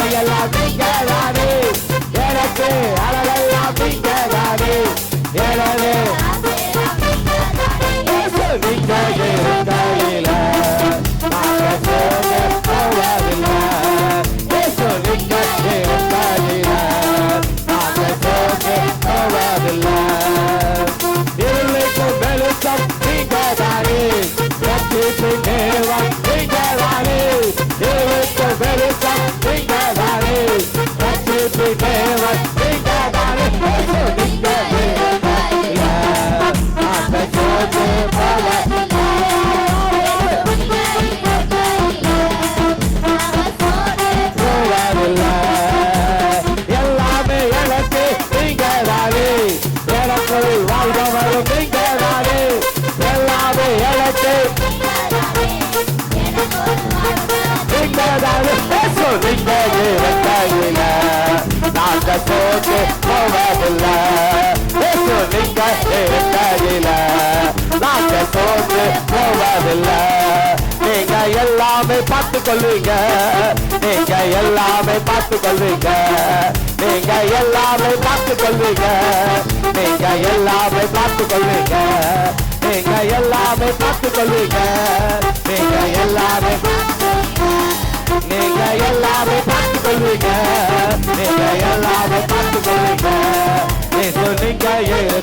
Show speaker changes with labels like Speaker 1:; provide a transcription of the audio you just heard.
Speaker 1: ஆசையெல்லாம் நீங்க தானே எனக்கு அழகெல்லாம் நீங்க தானே எனவே நீங்க இருக்கையில நாங்க சோர்ந்து போவதில்லை நீங்க இருக்கையில நாங்க சோர்ந்து போவதில்லை இருளுக்கு வெளிச்சம் நீங்க தானே சக்திக்கு நேரம் நீங்க தானே இருளுக்கு வெளிச்சம் நீங்க தானே சக்திக்கு நேரம் நீங்க தானே நீங்க இருக்கையில நாங்க சோர்ந்து போவதில்லை எல்லாமே எனக்கு நீங்க தானே எனக்குள் வாழ்பவரும் நீங்க தானே எல்லாமே எனக்கு நீங்க தானே நீங்க இருக்கையில நாங்க சோர்ந்து போவதில்லை நீங்க இருக்கையில நாங்க சோர்ந்து போவதில்லை நீங்க எல்லாமே பார்த்து கொள்வீங்க நீங்க எல்லாமே பார்த்து கொள்வீங்க நீங்க எல்லாமே பார்த்து கொள்வீங்க நீங்க எல்லாமே பார்த்து கொள்வீங்க நீங்க எல்லாமே பார்த்து கொள்வீங்க நீங்க எல்லாமே நீங்க எல்லாமே பார்த்து கொள்வீங்க நீங்க எல்லாமே பார்த்து கொள்வீங்க நீங்க